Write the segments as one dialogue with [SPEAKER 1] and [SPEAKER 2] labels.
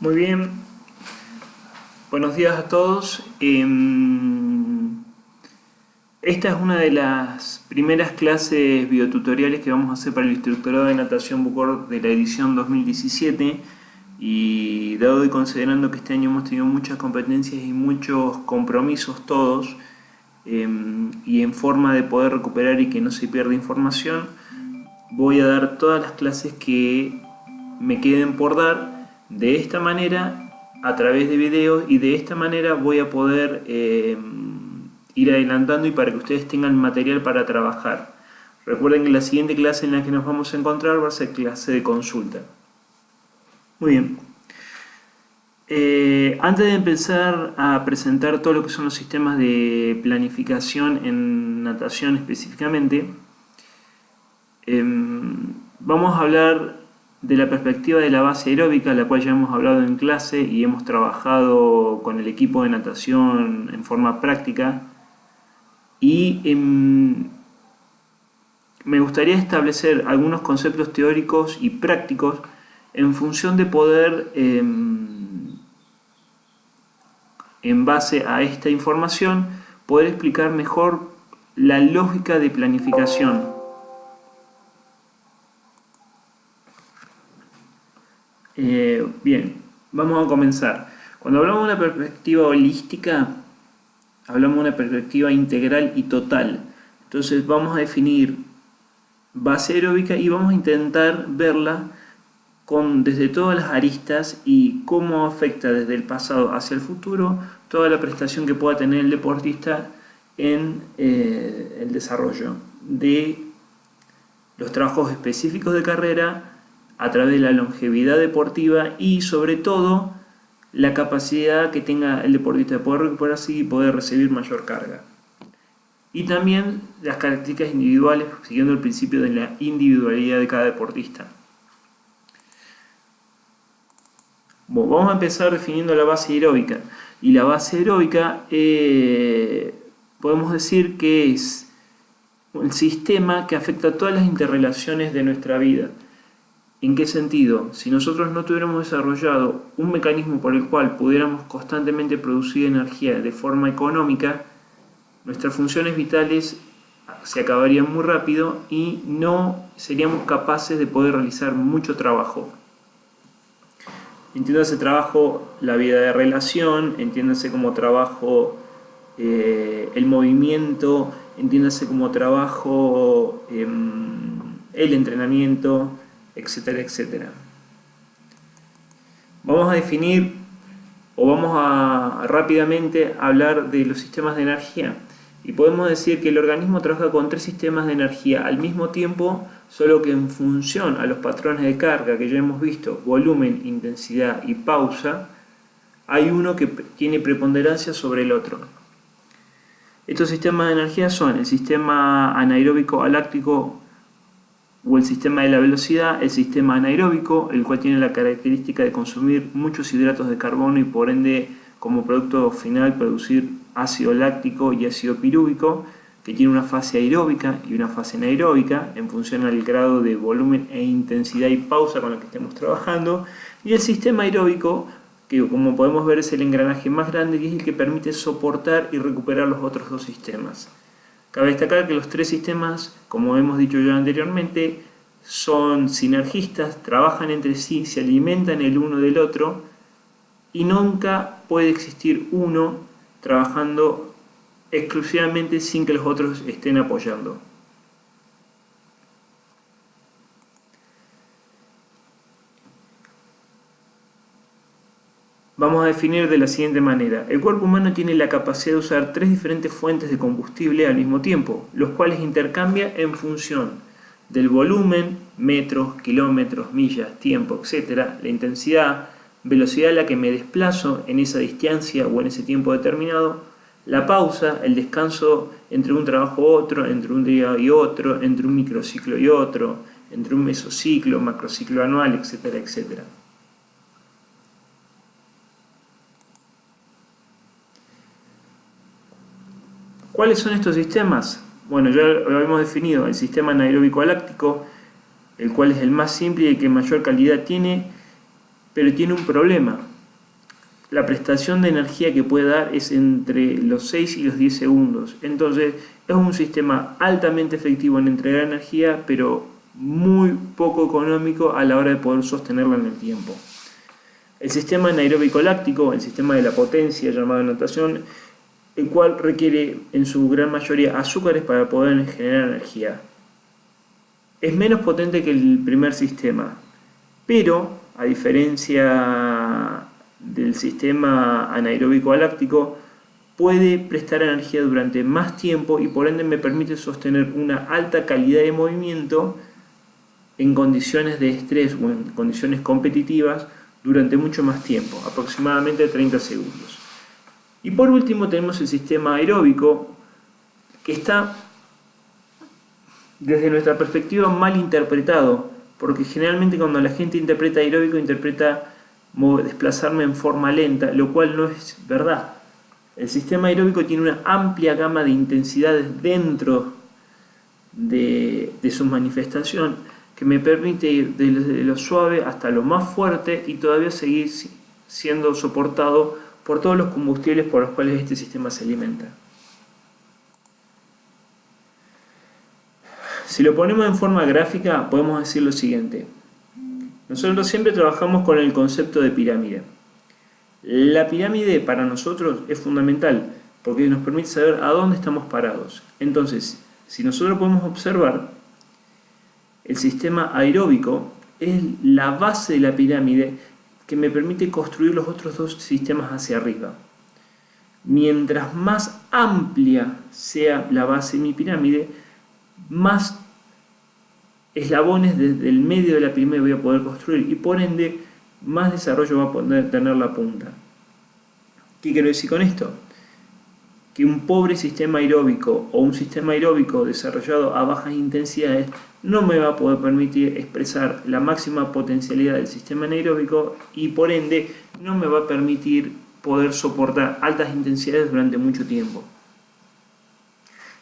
[SPEAKER 1] Muy bien, buenos días a todos. Esta es una de las primeras clases biotutoriales que vamos a hacer para el instructorado de natación Bucor de la edición 2017 y dado y considerando que este año hemos tenido muchas competencias y muchos compromisos todos y en forma de poder recuperar y que no se pierda información, voy a dar todas las clases que me queden por dar de esta manera a través de videos y de esta manera voy a poder ir adelantando y para que ustedes tengan material para trabajar. Recuerden que la siguiente clase en la que nos vamos a encontrar va a ser clase de consulta. Muy bien. Antes de empezar a presentar todo lo que son los sistemas de planificación en natación específicamente, vamos a hablar de la perspectiva de la base aeróbica, la cual ya hemos hablado en clase y hemos trabajado con el equipo de natación en forma práctica. Y me gustaría establecer algunos conceptos teóricos y prácticos en función de poder, en base a esta información, poder explicar mejor la lógica de planificación. Bien, vamos a comenzar. Cuando hablamos de una perspectiva holística, hablamos de una perspectiva integral y total. Entonces vamos a definir base aeróbica y vamos a intentar verla desde todas las aristas y cómo afecta desde el pasado hacia el futuro toda la prestación que pueda tener el deportista en el desarrollo de los trabajos específicos de carrera a través de la longevidad deportiva y sobre todo la capacidad que tenga el deportista de poder recuperarse y poder recibir mayor carga. Y también las características individuales siguiendo el principio de la individualidad de cada deportista. Bueno, vamos a empezar definiendo la base aeróbica. Y la base aeróbica podemos decir que es el sistema que afecta a todas las interrelaciones de nuestra vida. ¿En qué sentido? Si nosotros no tuviéramos desarrollado un mecanismo por el cual pudiéramos constantemente producir energía de forma económica, nuestras funciones vitales se acabarían muy rápido y no seríamos capaces de poder realizar mucho trabajo. Entiéndase trabajo la vida de relación, entiéndase como trabajo el movimiento, entiéndase como trabajo el entrenamiento, etcétera, etcétera. Vamos a definir o vamos a rápidamente hablar de los sistemas de energía y podemos decir que el organismo trabaja con 3 sistemas de energía al mismo tiempo, solo que en función a los patrones de carga que ya hemos visto, volumen, intensidad y pausa, hay uno que tiene preponderancia sobre el otro. Estos sistemas de energía son el sistema anaeróbico aláctico o el sistema de la velocidad, el sistema anaeróbico, el cual tiene la característica de consumir muchos hidratos de carbono y por ende como producto final producir ácido láctico y ácido pirúvico, que tiene una fase aeróbica y una fase anaeróbica en función al grado de volumen e intensidad y pausa con la que estemos trabajando, y el sistema aeróbico, que como podemos ver es el engranaje más grande y es el que permite soportar y recuperar los otros 2 sistemas. Cabe destacar que los 3 sistemas, como hemos dicho ya anteriormente, son sinergistas, trabajan entre sí, se alimentan el uno del otro y nunca puede existir uno trabajando exclusivamente sin que los otros estén apoyando. Vamos a definir de la siguiente manera. El cuerpo humano tiene la capacidad de usar 3 diferentes fuentes de combustible al mismo tiempo, los cuales intercambia en función del volumen, metros, kilómetros, millas, tiempo, etc., la intensidad, velocidad a la que me desplazo en esa distancia o en ese tiempo determinado, la pausa, el descanso entre un trabajo u otro, entre un día y otro, entre un microciclo y otro, entre un mesociclo, macrociclo anual, etc., etc. ¿Cuáles son estos sistemas? Bueno, ya lo hemos definido, el sistema anaeróbico aláctico, el cual es el más simple y el que mayor calidad tiene, pero tiene un problema. la prestación de energía que puede dar es entre los 6 y los 10 segundos. Entonces es un sistema altamente efectivo en entregar energía, pero muy poco económico a la hora de poder sostenerla en el tiempo. El sistema anaeróbico láctico, el sistema de la potencia llamado natación, el cual requiere en su gran mayoría azúcares para poder generar energía. Es menos potente que el primer sistema, pero a diferencia del sistema anaeróbico láctico, puede prestar energía durante más tiempo y por ende me permite sostener una alta calidad de movimiento en condiciones de estrés o en condiciones competitivas durante mucho más tiempo, aproximadamente 30 segundos. Y por último tenemos el sistema aeróbico, que está desde nuestra perspectiva mal interpretado, porque generalmente cuando la gente interpreta aeróbico interpreta desplazarme en forma lenta, lo cual no es verdad. El sistema aeróbico tiene una amplia gama de intensidades dentro de su manifestación que me permite ir desde lo suave hasta lo más fuerte y todavía seguir siendo soportado por todos los combustibles por los cuales este sistema se alimenta. Si lo ponemos en forma gráfica, podemos decir lo siguiente. Nosotros siempre trabajamos con el concepto de pirámide. La pirámide para nosotros es fundamental porque nos permite saber a dónde estamos parados. Entonces, si nosotros podemos observar, el sistema aeróbico es la base de la pirámide que me permite construir los otros dos sistemas hacia arriba. Mientras más amplia sea la base de mi pirámide, más eslabones desde el medio de la pirámide voy a poder construir y por ende más desarrollo va a poder tener la punta. ¿Qué quiero decir con esto? Que un pobre sistema aeróbico o un sistema aeróbico desarrollado a bajas intensidades no me va a poder permitir expresar la máxima potencialidad del sistema anaeróbico y por ende no me va a permitir poder soportar altas intensidades durante mucho tiempo.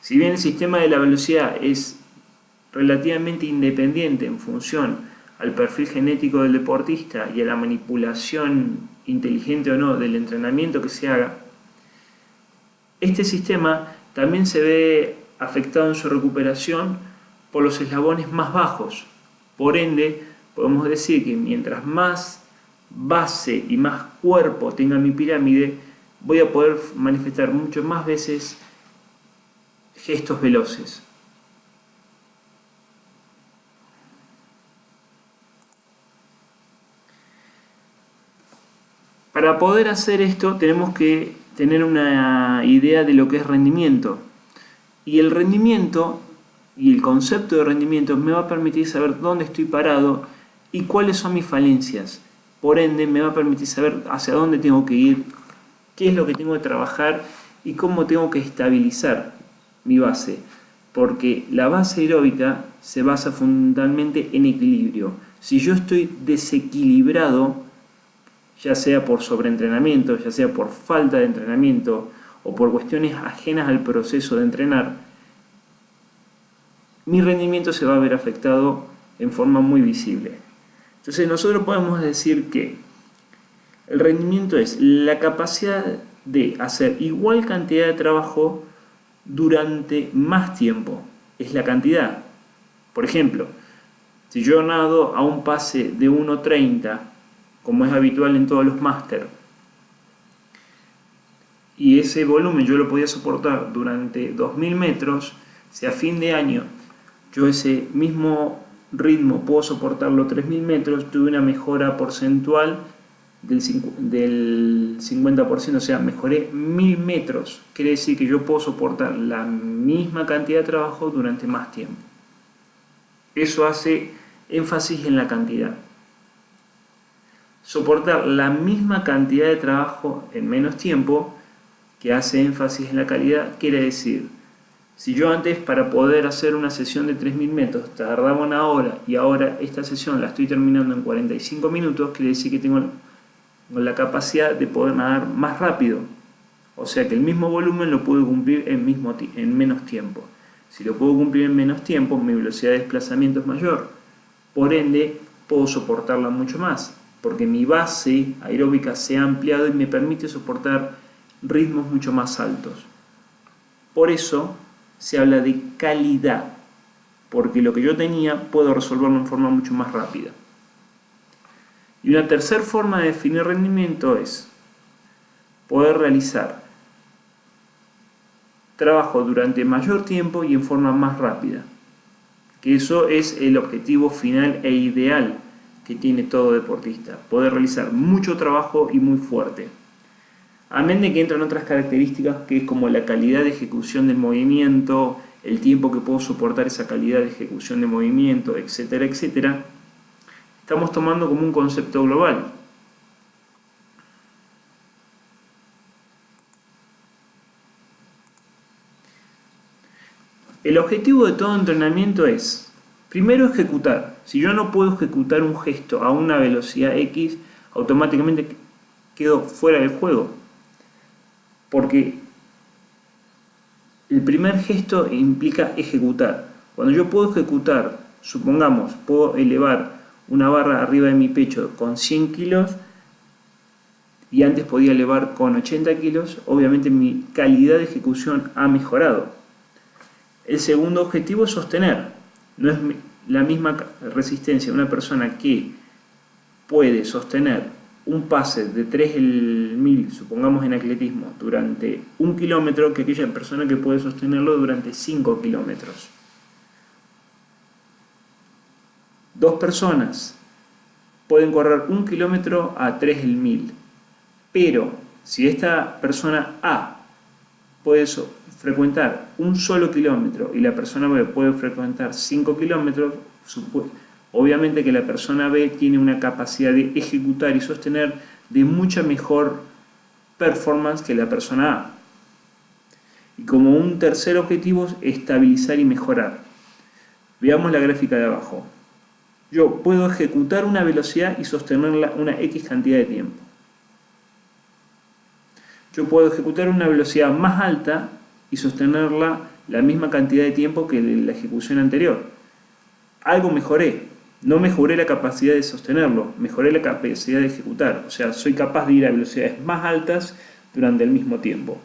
[SPEAKER 1] Si bien el sistema de la velocidad es relativamente independiente en función al perfil genético del deportista y a la manipulación inteligente o no del entrenamiento que se haga, este sistema también se ve afectado en su recuperación por los eslabones más bajos. Por ende, podemos decir que mientras más base y más cuerpo tenga mi pirámide, voy a poder manifestar mucho más veces gestos veloces. Para poder hacer esto tenemos que tener una idea de lo que es rendimiento. Y el rendimiento y el concepto de rendimiento me va a permitir saber dónde estoy parado y cuáles son mis falencias. Por ende me va a permitir saber hacia dónde tengo que ir, qué es lo que tengo que trabajar y cómo tengo que estabilizar mi base. Porque la base aeróbica se basa fundamentalmente en equilibrio. Si yo estoy desequilibrado, ya sea por sobreentrenamiento, ya sea por falta de entrenamiento o por cuestiones ajenas al proceso de entrenar, mi rendimiento se va a ver afectado en forma muy visible. Entonces nosotros podemos decir que el rendimiento es la capacidad de hacer igual cantidad de trabajo durante más tiempo. Es la cantidad. Por ejemplo, si yo nado a un pase de 1.30, como es habitual en todos los máster, y ese volumen yo lo podía soportar durante 2000 metros, si a fin de año yo ese mismo ritmo puedo soportarlo 3000 metros, tuve una mejora porcentual del 50%, o sea, mejoré 1000 metros. Quiere decir que yo puedo soportar la misma cantidad de trabajo durante más tiempo. Eso hace énfasis en la cantidad. Soportar la misma cantidad de trabajo en menos tiempo, que hace énfasis en la calidad, quiere decir, si yo antes para poder hacer una sesión de 3000 metros tardaba 1 hora y ahora esta sesión la estoy terminando en 45 minutos, quiere decir que tengo la capacidad de poder nadar más rápido. O sea que el mismo volumen lo puedo cumplir en menos tiempo. Si lo puedo cumplir en menos tiempo, mi velocidad de desplazamiento es mayor. Por ende, puedo soportarla mucho más. porque mi base aeróbica se ha ampliado y me permite soportar ritmos mucho más altos. Por eso se habla de calidad, porque lo que yo tenía puedo resolverlo en forma mucho más rápida. Y una tercera forma de definir rendimiento es poder realizar trabajo durante mayor tiempo y en forma más rápida. Que eso es el objetivo final e ideal que tiene todo deportista, poder realizar mucho trabajo y muy fuerte. Amén de que entran otras características que es como la calidad de ejecución del movimiento, el tiempo que puedo soportar esa calidad de ejecución de movimiento, etcétera, etcétera. Estamos tomando como un concepto global. El objetivo de todo entrenamiento es, primero, ejecutar. Si yo no puedo ejecutar un gesto a una velocidad X, automáticamente quedo fuera del juego. Porque el primer gesto implica ejecutar. Cuando yo puedo ejecutar, supongamos, puedo elevar una barra arriba de mi pecho con 100 kilos y antes podía elevar con 80 kilos, obviamente mi calidad de ejecución ha mejorado. El segundo objetivo es sostener. No es la misma resistencia una persona que puede sostener un pase de 3 el 1000, supongamos en atletismo, durante 1 kilómetro, que aquella persona que puede sostenerlo durante 5 kilómetros. Dos personas pueden correr 1 kilómetro a 3 el 1000, pero si esta persona A puede frecuentar un solo kilómetro y la persona B puede frecuentar 5 kilómetros, obviamente que la persona B tiene una capacidad de ejecutar y sostener de mucha mejor performance que la persona A. Y como un tercer objetivo es estabilizar y mejorar. Veamos la gráfica de abajo. Yo puedo ejecutar una velocidad y sostenerla una X cantidad de tiempo. Yo puedo ejecutar una velocidad más alta y sostenerla la misma cantidad de tiempo que la ejecución anterior. Algo mejoré. No mejoré la capacidad de sostenerlo, mejoré la capacidad de ejecutar. O sea, soy capaz de ir a velocidades más altas durante el mismo tiempo.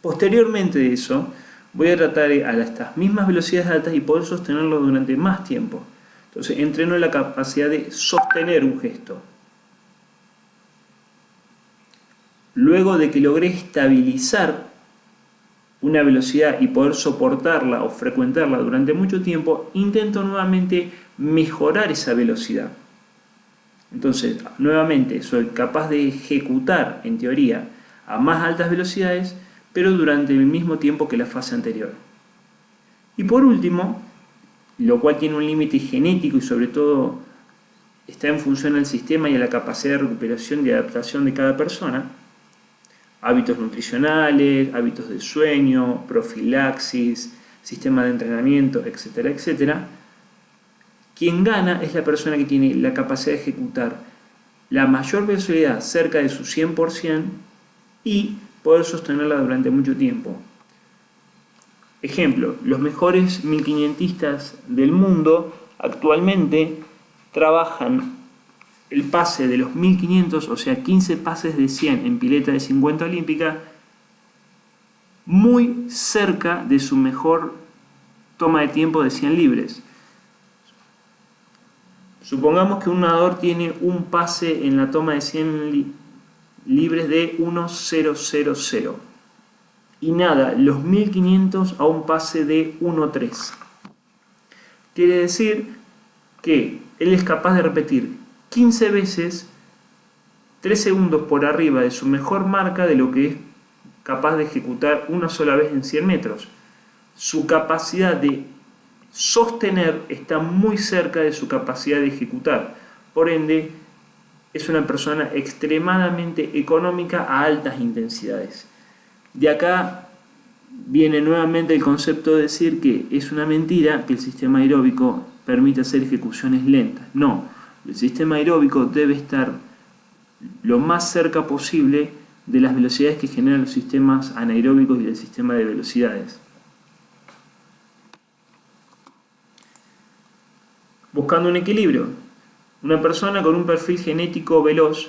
[SPEAKER 1] Posteriormente de eso, voy a tratar a estas mismas velocidades altas y poder sostenerlo durante más tiempo. Entonces, entreno la capacidad de sostener un gesto. Luego de que logré estabilizar una velocidad y poder soportarla o frecuentarla durante mucho tiempo, intento nuevamente mejorar esa velocidad. Entonces, nuevamente, soy capaz de ejecutar, en teoría, a más altas velocidades, pero durante el mismo tiempo que la fase anterior. Y por último, lo cual tiene un límite genético y sobre todo está en función al sistema y a la capacidad de recuperación y adaptación de cada persona, hábitos nutricionales, hábitos de sueño, profilaxis, sistema de entrenamiento, etcétera, etcétera. Quien gana es la persona que tiene la capacidad de ejecutar la mayor velocidad cerca de su 100% y poder sostenerla durante mucho tiempo. Ejemplo, los mejores 1500istas del mundo actualmente trabajan el pase de los 1500, o sea 15 pases de 100 en pileta de 50 olímpica, muy cerca de su mejor toma de tiempo de 100 libres. Supongamos que un nadador tiene un pase en la toma de 100 libres de 1.000 y nada, los 1500 a un pase de 1.3. Quiere decir que él es capaz de repetir 15 veces 3 segundos por arriba de su mejor marca de lo que es capaz de ejecutar una sola vez en 100 metros. Su capacidad de sostener está muy cerca de su capacidad de ejecutar. Por ende, es una persona extremadamente económica a altas intensidades. De acá viene nuevamente el concepto de decir que es una mentira que el sistema aeróbico permite hacer ejecuciones lentas. No, el sistema aeróbico debe estar lo más cerca posible de las velocidades que generan los sistemas anaeróbicos y el sistema de velocidades. Buscando un equilibrio. Una persona con un perfil genético veloz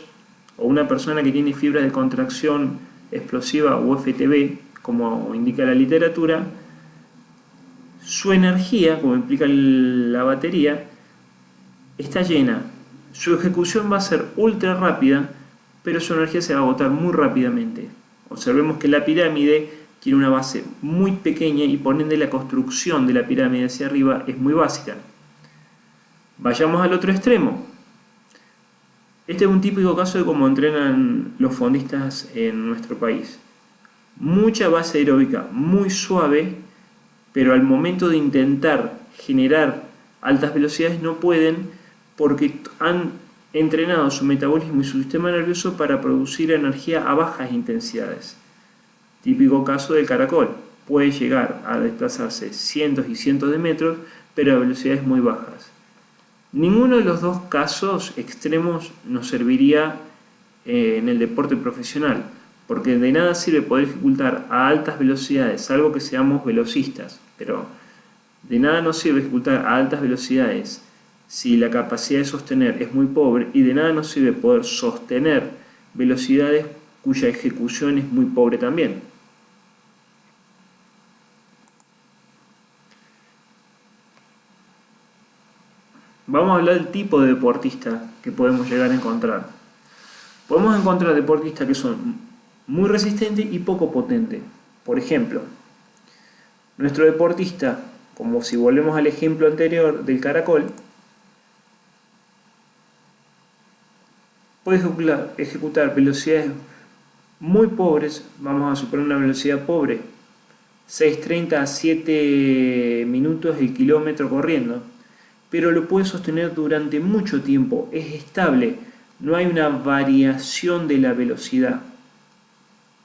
[SPEAKER 1] o una persona que tiene fibras de contracción explosiva o FTB, como indica la literatura, su energía, como implica la batería, está llena. Su ejecución va a ser ultra rápida, pero su energía se va a agotar muy rápidamente. Observemos que la pirámide tiene una base muy pequeña y por ende la construcción de la pirámide hacia arriba es muy básica. Vayamos al otro extremo. Este es un típico caso de cómo entrenan los fondistas en nuestro país. Mucha base aeróbica muy suave, pero al momento de intentar generar altas velocidades no pueden porque han entrenado su metabolismo y su sistema nervioso para producir energía a bajas intensidades. Típico caso del caracol. Puede llegar a desplazarse cientos y cientos de metros, pero a velocidades muy bajas. Ninguno de los dos casos extremos nos serviría en el deporte profesional, porque de nada sirve poder ejecutar a altas velocidades, salvo que seamos velocistas, pero de nada nos sirve ejecutar a altas velocidades si la capacidad de sostener es muy pobre, y de nada nos sirve poder sostener velocidades cuya ejecución es muy pobre también. Vamos a hablar del tipo de deportista que podemos llegar a encontrar. Podemos encontrar deportistas que son muy resistentes y poco potentes. Por ejemplo, nuestro deportista, como si volvemos al ejemplo anterior del caracol, puede ejecutar velocidades muy pobres. Vamos a suponer una velocidad pobre, 6.30 a 7 minutos el kilómetro corriendo, pero lo puede sostener durante mucho tiempo, es estable, no hay una variación de la velocidad.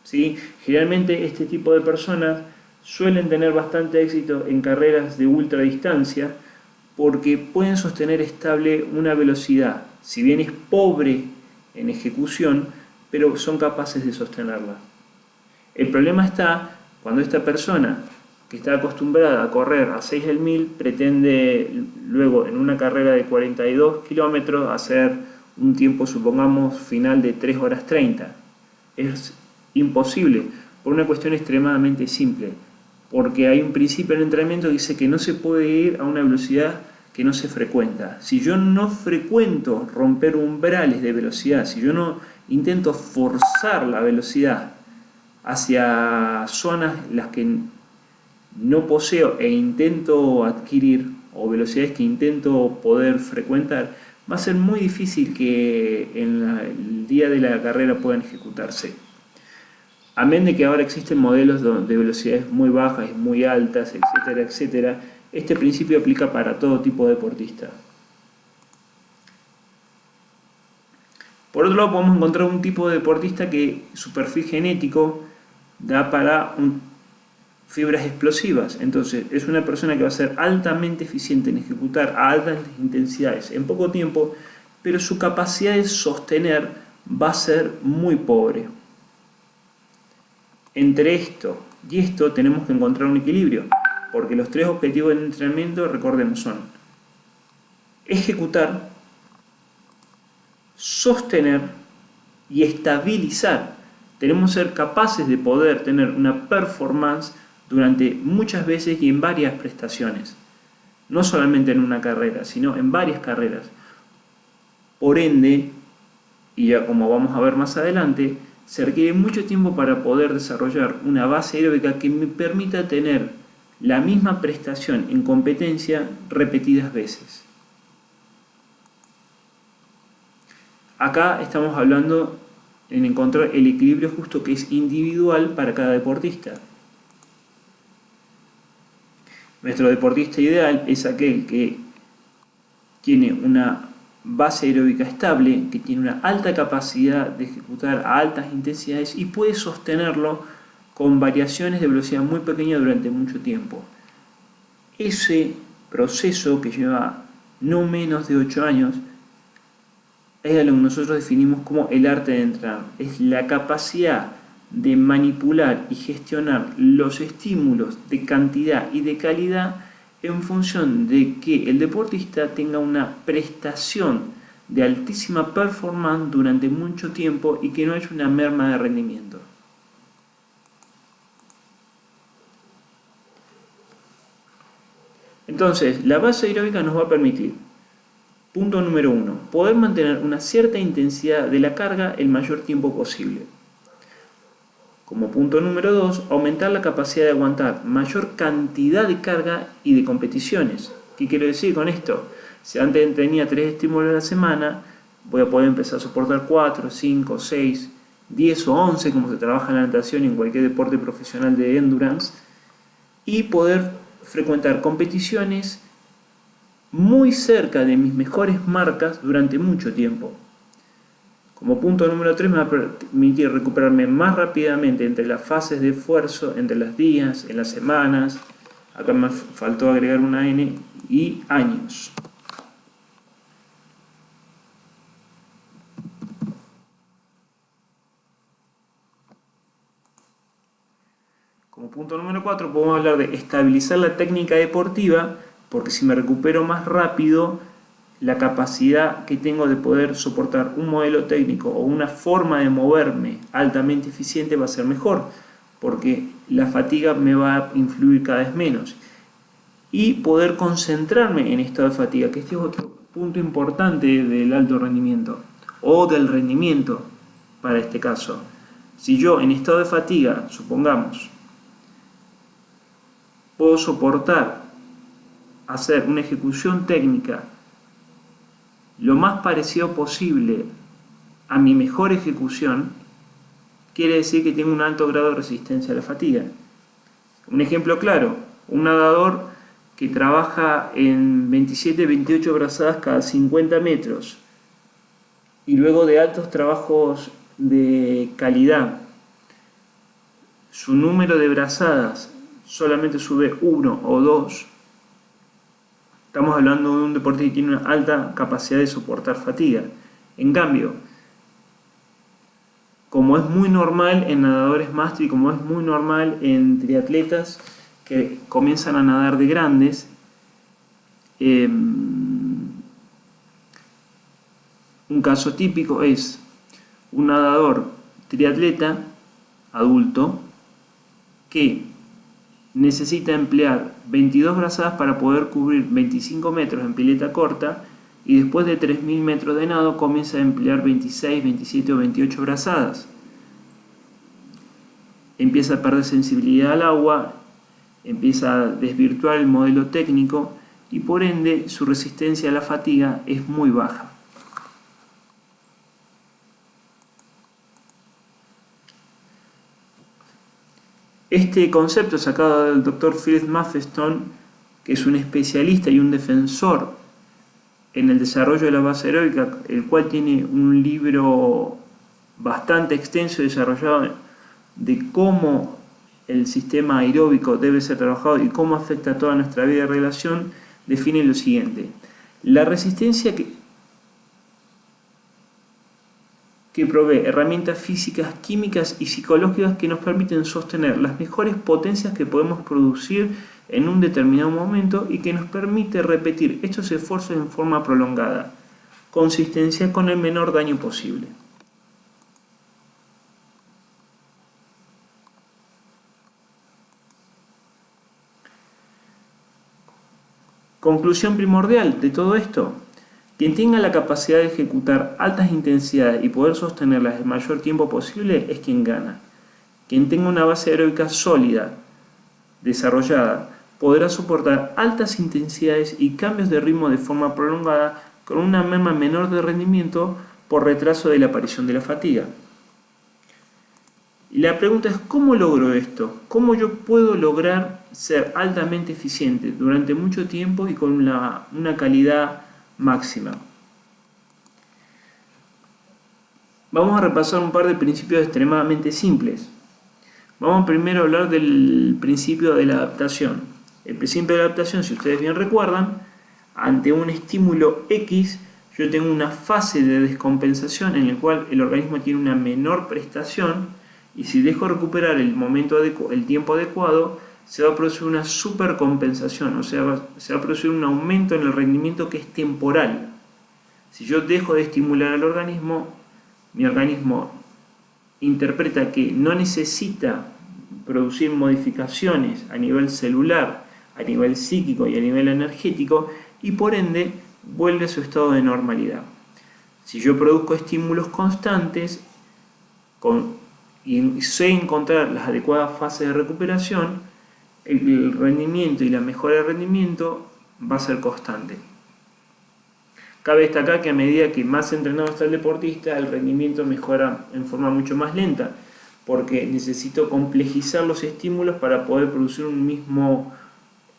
[SPEAKER 1] ¿Sí? Generalmente este tipo de personas suelen tener bastante éxito en carreras de ultradistancia porque pueden sostener estable una velocidad, si bien es pobre en ejecución, pero son capaces de sostenerla. El problema está cuando esta persona que está acostumbrada a correr a 6 del 1000 pretende luego en una carrera de 42 kilómetros hacer un tiempo, supongamos, final de 3 horas 30. Es imposible por una cuestión extremadamente simple, porque hay un principio en el entrenamiento que dice que no se puede ir a una velocidad que no se frecuenta. Si yo no frecuento romper umbrales de velocidad, si yo no intento forzar la velocidad hacia zonas las que no poseo e intento adquirir, o velocidades que intento poder frecuentar, va a ser muy difícil que en el día de la carrera puedan ejecutarse. Amén de que ahora existen modelos de velocidades muy bajas y muy altas, etcétera, etcétera, este principio aplica para todo tipo de deportista. Por otro lado, podemos encontrar un tipo de deportista que su perfil genético da para fibras explosivas. Entonces, es una persona que va a ser altamente eficiente en ejecutar a altas intensidades en poco tiempo, pero su capacidad de sostener va a ser muy pobre. Entre esto y esto tenemos que encontrar un equilibrio, porque los tres objetivos del entrenamiento, recordemos, son ejecutar, sostener y estabilizar. Tenemos que ser capaces de poder tener una performance durante muchas veces y en varias prestaciones, no solamente en una carrera, sino en varias carreras. Por ende, y ya como vamos a ver más adelante, se requiere mucho tiempo para poder desarrollar una base aeróbica que me permita tener la misma prestación en competencia repetidas veces. Acá estamos hablando en encontrar el equilibrio justo que es individual para cada deportista. Nuestro deportista ideal es aquel que tiene una base aeróbica estable, que tiene una alta capacidad de ejecutar a altas intensidades y puede sostenerlo con variaciones de velocidad muy pequeñas durante mucho tiempo. Ese proceso, que lleva no menos de 8 años, es a lo que nosotros definimos como el arte de entrenar. Es la capacidad de manipular y gestionar los estímulos de cantidad y de calidad en función de que el deportista tenga una prestación de altísima performance durante mucho tiempo y que no haya una merma de rendimiento. Entonces, la base aeróbica nos va a permitir, punto número 1, poder mantener una cierta intensidad de la carga el mayor tiempo posible. Como punto número 2, aumentar la capacidad de aguantar mayor cantidad de carga y de competiciones. ¿Qué quiero decir con esto? Si antes tenía 3 estímulos a la semana, voy a poder empezar a soportar 4, 5, 6, 10 o 11, como se trabaja en la natación y en cualquier deporte profesional de endurance, y poder frecuentar competiciones muy cerca de mis mejores marcas durante mucho tiempo. Como punto número 3, me va a permitir recuperarme más rápidamente entre las fases de esfuerzo, entre los días, en las semanas, acá me faltó agregar una N, y años. Como punto número 4 podemos hablar de estabilizar la técnica deportiva, porque si me recupero más rápido, la capacidad que tengo de poder soportar un modelo técnico o una forma de moverme altamente eficiente va a ser mejor, porque la fatiga me va a influir cada vez menos. Y poder concentrarme en estado de fatiga, que este es otro punto importante del alto rendimiento, o del rendimiento para este caso. Si yo en estado de fatiga, supongamos, puedo soportar hacer una ejecución técnica lo más parecido posible a mi mejor ejecución, quiere decir que tengo un alto grado de resistencia a la fatiga. Un ejemplo claro, un nadador que trabaja en 27-28 brazadas cada 50 metros y luego de altos trabajos de calidad, su número de brazadas solamente sube 1 o 2, estamos hablando de un deporte que tiene una alta capacidad de soportar fatiga. En cambio, como es muy normal en nadadores máster y como es muy normal en triatletas que comienzan a nadar de grandes, un caso típico es un nadador triatleta adulto que necesita emplear 22 brazadas para poder cubrir 25 metros en pileta corta y después de 3.000 metros de nado comienza a emplear 26, 27 o 28 brazadas. Empieza a perder sensibilidad al agua, empieza a desvirtuar el modelo técnico y por ende su resistencia a la fatiga es muy baja. Este concepto sacado del Dr. Philip Maffeston, que es un especialista y un defensor en el desarrollo de la base aeróbica, el cual tiene un libro bastante extenso y desarrollado de cómo el sistema aeróbico debe ser trabajado y cómo afecta a toda nuestra vida y relación, define lo siguiente: la resistencia que provee herramientas físicas, químicas y psicológicas que nos permiten sostener las mejores potencias que podemos producir en un determinado momento y que nos permite repetir estos esfuerzos en forma prolongada. Consistencia con el menor daño posible. Conclusión primordial de todo esto: quien tenga la capacidad de ejecutar altas intensidades y poder sostenerlas el mayor tiempo posible es quien gana. Quien tenga una base aeróbica sólida, desarrollada, podrá soportar altas intensidades y cambios de ritmo de forma prolongada con una merma menor de rendimiento por retraso de la aparición de la fatiga. Y la pregunta es: ¿cómo logro esto? ¿Cómo yo puedo lograr ser altamente eficiente durante mucho tiempo y con una calidad máxima? Vamos a repasar un par de principios extremadamente simples. Vamos primero a hablar del principio de la adaptación. El principio de la adaptación, si ustedes bien recuerdan, ante un estímulo X, yo tengo una fase de descompensación en la cual el organismo tiene una menor prestación y si dejo recuperar el tiempo adecuado, se va a producir una supercompensación, o sea, se va a producir un aumento en el rendimiento que es temporal. Si yo dejo de estimular al organismo, mi organismo interpreta que no necesita producir modificaciones a nivel celular, a nivel psíquico y a nivel energético, y por ende vuelve a su estado de normalidad. Si yo produzco estímulos constantes y sé encontrar las adecuadas fases de recuperación, el rendimiento y la mejora de rendimiento va a ser constante. Cabe destacar que a medida que más entrenado está el deportista, el rendimiento mejora en forma mucho más lenta, porque necesito complejizar los estímulos para poder producir un mismo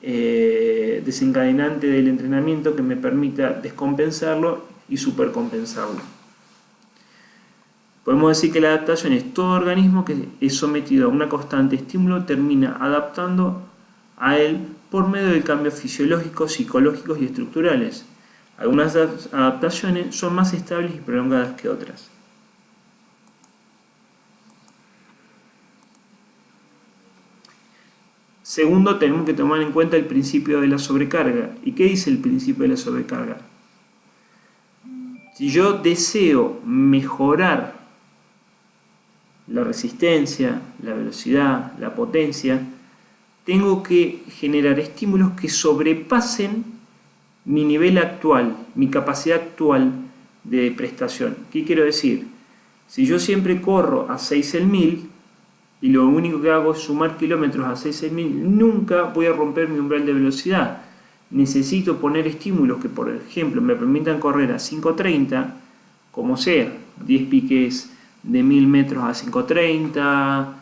[SPEAKER 1] desencadenante del entrenamiento que me permita descompensarlo y supercompensarlo. Podemos decir que la adaptación es todo organismo que es sometido a una constante estímulo termina adaptando a él por medio de cambios fisiológicos, psicológicos y estructurales. Algunas adaptaciones son más estables y prolongadas que otras. Segundo, tenemos que tomar en cuenta el principio de la sobrecarga. ¿Y qué dice el principio de la sobrecarga? Si yo deseo mejorar la resistencia, la velocidad, la potencia, tengo que generar estímulos que sobrepasen mi nivel actual, mi capacidad actual de prestación. ¿Qué quiero decir? Si yo siempre corro a 6 el 1000 y lo único que hago es sumar kilómetros a 6 el 1000, nunca voy a romper mi umbral de velocidad. Necesito poner estímulos que, por ejemplo, me permitan correr a 5.30, como sea, 10 piques de 1000 metros a 5.30,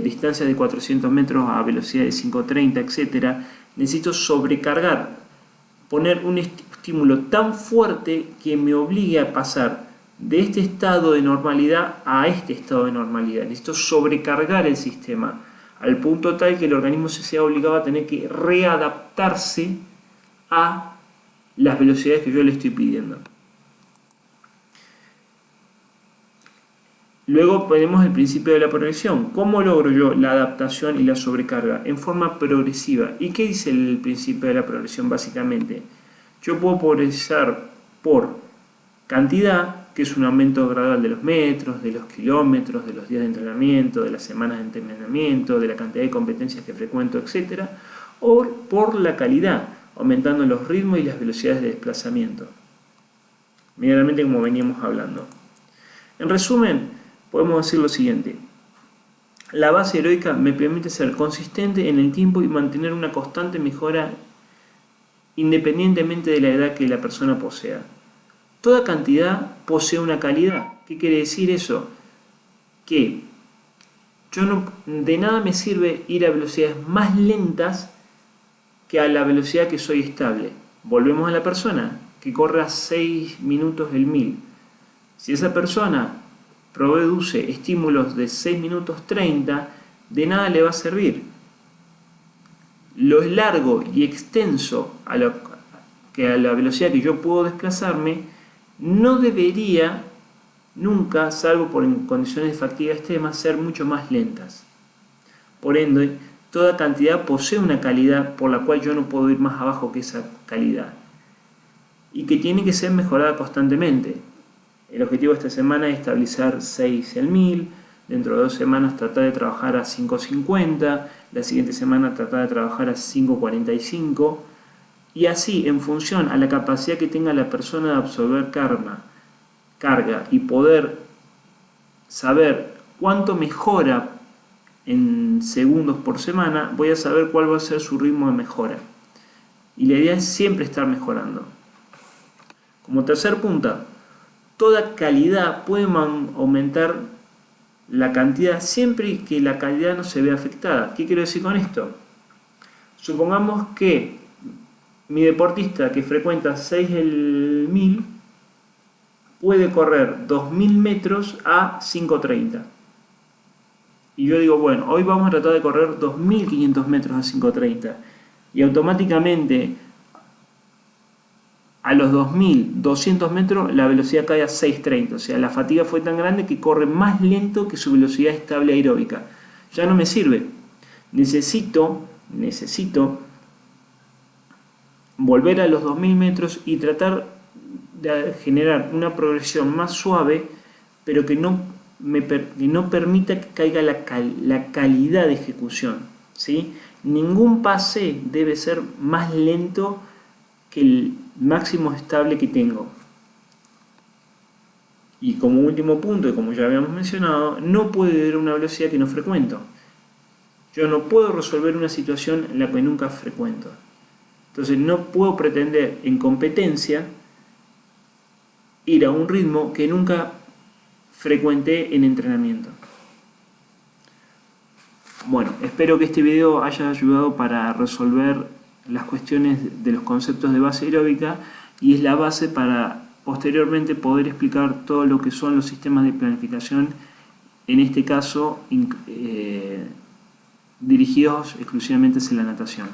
[SPEAKER 1] distancias de 400 metros a velocidad de 5.30, etc. Necesito sobrecargar, poner un estímulo tan fuerte que me obligue a pasar de este estado de normalidad a este estado de normalidad. Necesito sobrecargar el sistema al punto tal que el organismo se sea obligado a tener que readaptarse a las velocidades que yo le estoy pidiendo. Luego tenemos el principio de la progresión. ¿Cómo logro yo la adaptación y la sobrecarga? En forma progresiva. ¿Y qué dice el principio de la progresión básicamente? Yo puedo progresar por cantidad, que es un aumento gradual de los metros, de los kilómetros, de los días de entrenamiento, de las semanas de entrenamiento, de la cantidad de competencias que frecuento, etc. O por la calidad, aumentando los ritmos y las velocidades de desplazamiento. Medianamente como veníamos hablando. En resumen, podemos decir lo siguiente: la base heroica me permite ser consistente en el tiempo y mantener una constante mejora independientemente de la edad que la persona posea. Toda cantidad posee una calidad. ¿Qué quiere decir eso? Que de nada me sirve ir a velocidades más lentas que a la velocidad que soy estable. Volvemos a la persona que corre a 6 minutos el 1000. Si esa persona produce estímulos de 6 minutos 30, de nada le va a servir. Lo largo y extenso a la velocidad que yo puedo desplazarme no debería nunca, salvo por condiciones de fatiga extrema, ser mucho más lentas. Por ende, toda cantidad posee una calidad por la cual yo no puedo ir más abajo que esa calidad y que tiene que ser mejorada constantemente. El objetivo de esta semana es estabilizar 6 el 1000, dentro de 2 semanas tratar de trabajar a 5.50, la siguiente semana tratar de trabajar a 5.45, y así, en función a la capacidad que tenga la persona de absorber carga y poder saber cuánto mejora en segundos por semana, voy a saber cuál va a ser su ritmo de mejora. Y la idea es siempre estar mejorando. Como tercer punto, toda calidad puede aumentar la cantidad siempre que la calidad no se vea afectada. ¿Qué quiero decir con esto? Supongamos que mi deportista que frecuenta 6 el 1000 puede correr 2000 metros a 5.30. Y yo digo, bueno, hoy vamos a tratar de correr 2500 metros a 5.30. Y automáticamente a los 2200 metros la velocidad cae a 6.30. O sea, la fatiga fue tan grande que corre más lento que su velocidad estable aeróbica. Ya no me sirve. Necesito volver a los 2000 metros y tratar de generar una progresión más suave, pero que no permita que caiga la calidad de ejecución, ¿sí? Ningún pase debe ser más lento que el máximo estable que tengo. Y como último punto, y como ya habíamos mencionado, no puedo ir a una velocidad que no frecuento. Yo no puedo resolver una situación en la que nunca frecuento. Entonces no puedo pretender en competencia ir a un ritmo que nunca frecuenté en entrenamiento. Bueno, espero que este video haya ayudado para resolver las cuestiones de los conceptos de base aeróbica y es la base para posteriormente poder explicar todo lo que son los sistemas de planificación, en este caso dirigidos exclusivamente hacia la natación.